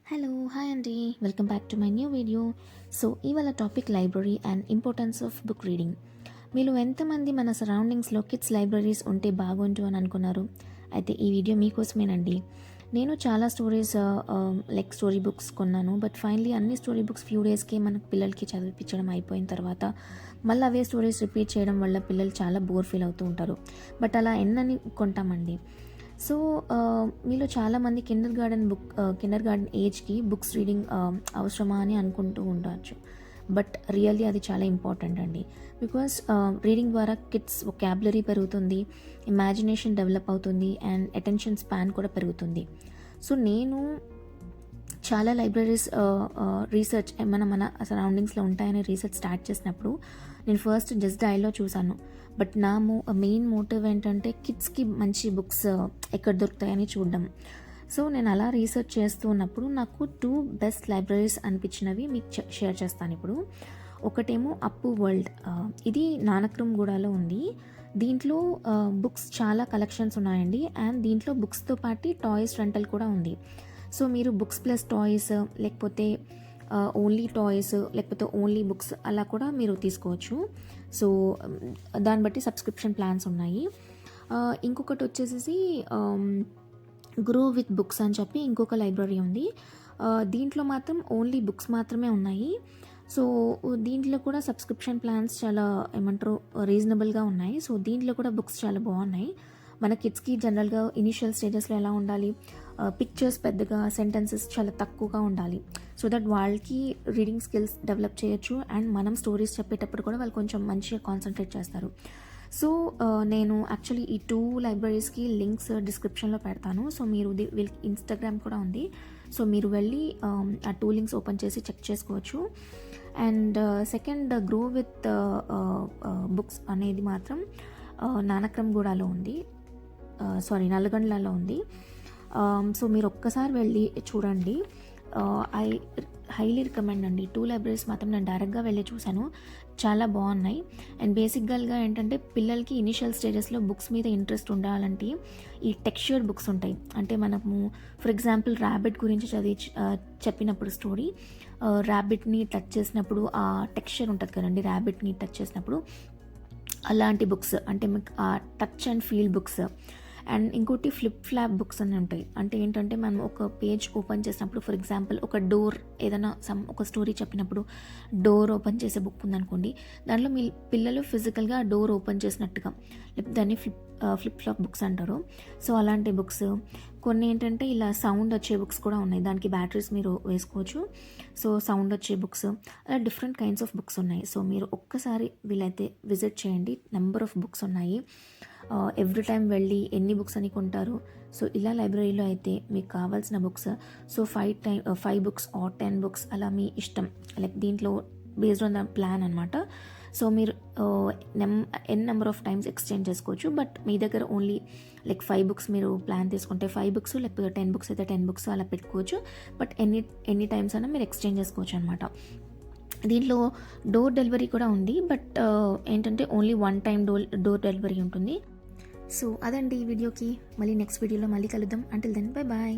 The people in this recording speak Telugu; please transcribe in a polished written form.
హలో హాయ్ అండి, welcome back to my new video. So ఇవాళ topic library and importance of book reading. మీరు ఎంతమంది మన సరౌండింగ్స్లో కిడ్స్ లైబ్రరీస్ ఉంటే బాగుంటు అని అనుకున్నారు? అయితే ఈ వీడియో మీకోసమేనండి. నేను చాలా స్టోరీస్ లైక్ స్టోరీ బుక్స్ కొన్నాను, బట్ ఫైనలీ అన్ని స్టోరీ బుక్స్ ఫ్యూ డేస్కి మన పిల్లలకి చదివించడం అయిపోయిన తర్వాత మళ్ళీ అవే స్టోరీస్ రిపీట్ చేయడం వల్ల పిల్లలు చాలా బోర్ ఫీల్ అవుతూ ఉంటారు. బట్ అలా ఎన్నని కొంటామండి. సో మీలో చాలామంది కిండర్ గార్డెన్ ఏజ్కి బుక్స్ రీడింగ్ అవసరమా అని అనుకుంటూ ఉండవచ్చు. బట్ రియల్లీ అది చాలా ఇంపార్టెంట్ అండి. బికాస్ రీడింగ్ ద్వారా కిడ్స్ వొకాబులరీ పెరుగుతుంది, ఇమాజినేషన్ డెవలప్ అవుతుంది అండ్ అటెన్షన్ స్పాన్ కూడా పెరుగుతుంది. సో నేను చాలా లైబ్రరీస్ రీసెర్చ్ మన సరౌండింగ్స్లో ఉంటాయని రీసెర్చ్ స్టార్ట్ చేసినప్పుడు నేను ఫస్ట్ జస్ట్ డైల్లో చూశాను. బట్ నా మెయిన్ మోటివ్ ఏంటంటే కిడ్స్కి మంచి బుక్స్ ఎక్కడ దొరుకుతాయని చూడడం. సో నేను అలా రీసెర్చ్ చేస్తూ ఉన్నప్పుడు నాకు 2 బెస్ట్ లైబ్రరీస్ అనిపించినవి మీకు షేర్ చేస్తాను ఇప్పుడు. ఒకటేమో అప్పు వరల్డ్, ఇది నానక్రమ్గూడలో ఉంది. దీంట్లో బుక్స్ చాలా కలెక్షన్స్ ఉన్నాయండి అండ్ దీంట్లో బుక్స్తో పాటు టాయ్స్ రెంటల్ కూడా ఉంది. సో మీరు బుక్స్ ప్లస్ టాయ్స్, లేకపోతే ఓన్లీ టాయ్స్, లేకపోతే ఓన్లీ బుక్స్ అలా కూడా మీరు తీసుకోవచ్చు. సో దాన్ని బట్టి సబ్స్క్రిప్షన్ ప్లాన్స్ ఉన్నాయి. ఇంకొకటి వచ్చేసి గ్రో విత్ బుక్స్ అని చెప్పి ఇంకొక లైబ్రరీ ఉంది. దీంట్లో మాత్రం ఓన్లీ బుక్స్ మాత్రమే ఉన్నాయి. సో దీంట్లో కూడా సబ్స్క్రిప్షన్ ప్లాన్స్ చాలా రీజనబుల్గా ఉన్నాయి. సో దీంట్లో కూడా బుక్స్ చాలా బాగున్నాయి. మన కిడ్స్కి జనరల్గా ఇనిషియల్ స్టేజెస్లో ఎలా ఉండాలి, పిక్చర్స్ పెద్దగా, సెంటెన్సెస్ చాలా తక్కువగా ఉండాలి. సో దట్ వాళ్ళకి రీడింగ్ స్కిల్స్ డెవలప్ చేయొచ్చు అండ్ మనం స్టోరీస్ చెప్పేటప్పుడు కూడా వాళ్ళు కొంచెం మంచిగా కాన్సన్ట్రేట్ చేస్తారు. సో నేను యాక్చువల్లీ ఈ 2 లైబ్రరీస్కి లింక్స్ డిస్క్రిప్షన్లో పెడతాను. సో మీరు వీళ్ళకి ఇన్స్టాగ్రామ్ కూడా ఉంది. సో మీరు వెళ్ళి ఆ 2 లింక్స్ ఓపెన్ చేసి చెక్ చేసుకోవచ్చు. And second grow with books అనేది మాత్రం నానక్రమ్గూడలో ఉంది, నల్గొండలో ఉంది. సో మీరు ఒక్కసారి వెళ్ళి చూడండి. ఐ హైలీ రికమెండ్ అండి. 2 లైబ్రరీస్ మాత్రం నేను డైరెక్ట్గా వెళ్ళి చూశాను, చాలా బాగున్నాయి. అండ్ బేసిక్గా ఏంటంటే పిల్లలకి ఇనిషియల్ స్టేజెస్లో బుక్స్ మీద ఇంట్రెస్ట్ ఉండాలంటే ఈ టెక్స్చర్డ్ బుక్స్ ఉంటాయి. అంటే మనము ఫర్ ఎగ్జాంపుల్ ర్యాబిట్ గురించి చెప్పినప్పుడు స్టోరీ, ర్యాబిట్ని టచ్ చేసినప్పుడు ఆ టెక్స్చర్ ఉంటుంది కదండి, ర్యాబిట్ని టచ్ చేసినప్పుడు అలాంటి బుక్స్, అంటే మీకు ఆ touch and feel books. And ఇంకోటి ఫ్లిప్ ఫ్లాప్ బుక్స్ అని ఉంటాయి. అంటే ఏంటంటే మనం ఒక పేజ్ ఓపెన్ చేసినప్పుడు, ఫర్ ఎగ్జాంపుల్ ఒక డోర్, ఏదైనా ఒక స్టోరీ చెప్పినప్పుడు డోర్ ఓపెన్ చేసే బుక్ ఉందనుకోండి, దాంట్లో మీ పిల్లలు ఫిజికల్గా ఆ డోర్ ఓపెన్ చేసినట్టుగా, లేకపోతే దాన్ని ఫ్లిప్ ఫ్లాప్ బుక్స్ అంటారు. సో అలాంటి బుక్స్. కొన్ని ఏంటంటే ఇలా సౌండ్ వచ్చే బుక్స్ కూడా ఉన్నాయి, దానికి బ్యాటరీస్ మీరు వేసుకోవచ్చు. సో సౌండ్ వచ్చే బుక్స్, అలా డిఫరెంట్ కైండ్స్ ఆఫ్ బుక్స్ ఉన్నాయి. సో మీరు ఒక్కసారి వీలైతే విజిట్ చేయండి, నెంబర్ ఆఫ్ బుక్స్ ఉన్నాయి. ఎవ్రీ టైం వెళ్ళి ఎన్ని బుక్స్ అని కొంటారు. సో ఇలా లైబ్రరీలో అయితే మీకు కావాల్సిన books, so 5 books or 10 books అలా మీ ఇష్టం, లైక్ దీంట్లో బేస్డ్ ఆన్ ద ప్లాన్ అనమాట. సో మీరు నెంబర్ ఆఫ్ టైమ్స్ ఎక్స్చేంజ్ చేసుకోవచ్చు. బట్ మీ దగ్గర ఓన్లీ లైక్ 5 బుక్స్ మీరు ప్లాన్ తీసుకుంటే 5 బుక్స్, లేకపోతే 10 బుక్స్ అయితే 10 బుక్స్ అలా పెట్టుకోవచ్చు. బట్ ఎన్ని టైమ్స్ అయినా మీరు ఎక్స్చేంజ్ చేసుకోవచ్చు అనమాట. దీంట్లో డోర్ డెలివరీ కూడా ఉంది, బట్ ఏంటంటే ఓన్లీ 1 టైం డోర్ డెలివరీ ఉంటుంది. సో అదండి ఈ వీడియోకి. మళ్ళీ నెక్స్ట్ వీడియోలో మళ్ళీ కలుద్దాం. Until then bye bye.